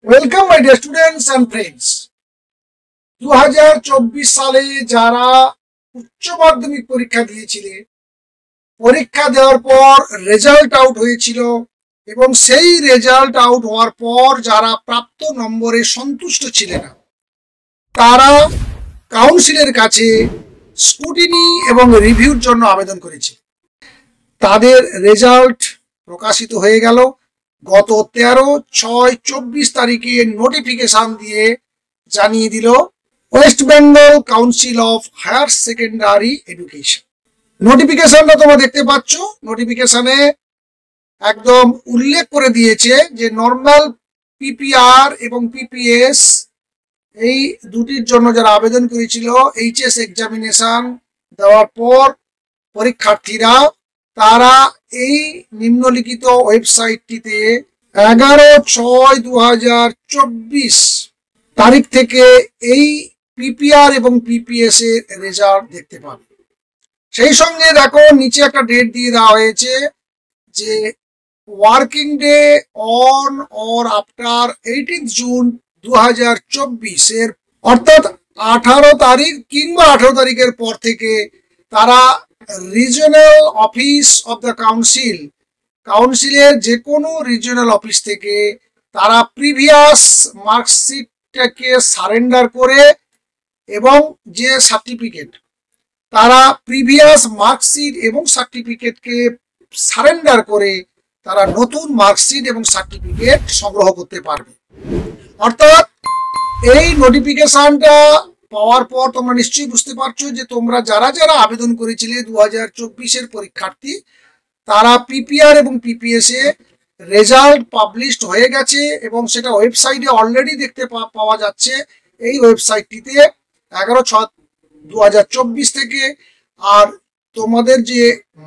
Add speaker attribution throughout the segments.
Speaker 1: Welcome my dear students and friends. 2024 সালে যারা উচ্চ মাধ্যমিক পরীক্ষা দিয়েছিলেন, পরীক্ষা দেওয়ার পর রেজাল্ট আউট হয়েছিল এবং সেই রেজাল্ট আউট হওয়ার পর যারা প্রাপ্ত নম্বরে সন্তুষ্ট ছিলেন না, তারা কাউন্সিলের কাছে স্ক্রুটিনি এবং রিভিউর জন্য আবেদন করেছে। তাদের রেজাল্ট প্রকাশিত হয়ে গেল গত 13/6/24 তারিখে নোটিফিকেশন দিয়ে জানিয়ে দিল West Bengal Council of Higher Secondary Education. নোটিফিকেশনটা তোমরা দেখতে পাচ্ছ। নোটিফিকেশনে একদম উল্লেখ করে দিয়েছে যে নর্মাল পিপিআর এবং পিপিএস এই দুটির জন্য যারা আবেদন করেছিল এইচএস এক্সামিনেশন দেওয়ার পর পরীক্ষার্থীরা তারা এই নিম্নলিখিত ওয়েবসাইটটিতে 11/6/2024 তারিখ থেকে এই পিপিআর এবং পিপিএস এর রেজাল্ট দেখতে পাবে। সেই সঙ্গে দেখো নিচে একটা ডেট দিয়ে দেওয়া হয়েছে যে working day on or after 18 June 2024 এর অর্থাৎ 18 তারিখ কিংবা 18 তারিখের পর থেকে তারা রিজিওনাল অফিস অফ দ্য কাউন্সিলের যে কোনো রিজিওনাল অফিস থেকে তারা প্রিভিয়াস মার্কশিটটাকে সারেন্ডার করে এবং যে সার্টিফিকেট তারা প্রিভিয়াস মার্কশিট এবং সার্টিফিকেটকে সারেন্ডার করে তারা নতুন মার্কশিট এবং সার্টিফিকেট সংগ্রহ করতে পারবে। অর্থাৎ এই নোটিফিকেশনটা পাওয়ার পর তোমরা নিশ্চয়ই বুঝতে পারছো যে তোমরা যারা যারা আবেদন করেছিলে 2024 এর পরীক্ষার্থী, তারা পিপিআর এবং পিপিএস এ রেজাল্ট পাবলিশড হয়ে গেছে এবং সেটা ওয়েবসাইটে অলরেডি দেখতে পাওয়া যাচ্ছে। এই ওয়েবসাইটটিতে 11/6/2024 থেকে। আর তোমাদের যে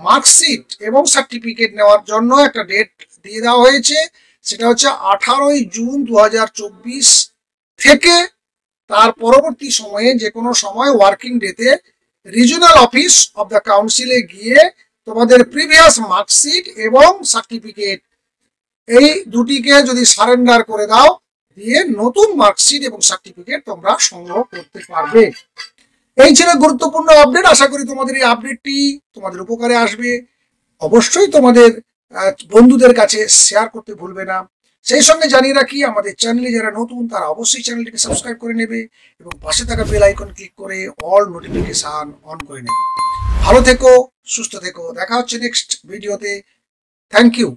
Speaker 1: মার্কশিট এবং সার্টিফিকেট নেওয়ার জন্য একটা ডেট দিয়ে দেওয়া হয়েছে, সেটা হচ্ছে 18 জুন 2024 থেকে। তার পরবর্তী সময়ে যে কোনো সময় ওয়ার্কিং ডেতে রিজিওনাল অফিস অফ দ্য কাউন্সিলে গিয়ে তোমাদের প্রিভিয়াস মার্কশিট এবং সার্টিফিকেট এই দুটিকে যদি সারেন্ডার করে দাও, দিয়ে নতুন মার্কশিট এবং সার্টিফিকেট তোমরা সংগ্রহ করতে পারবে। এই ছিল গুরুত্বপূর্ণ আপডেট। আশা করি তোমাদের এই আপডেটটি তোমাদের উপকারে আসবে। অবশ্যই তোমাদের বন্ধুদের কাছে শেয়ার করতে ভুলবে না। সেই সঙ্গে জানিয়ে রাখি, আমাদের চ্যানেলে যারা নতুন তারা অবশ্যই চ্যানেলটিকে সাবস্ক্রাইব করে নেবে এবং পাশে থাকা বেল আইকন ক্লিক করে অল নোটিফিকেশন অন করে নেবে। ভালো থেকো, সুস্থ থেকো। দেখা হচ্ছে নেক্সট ভিডিওতে। Thank you.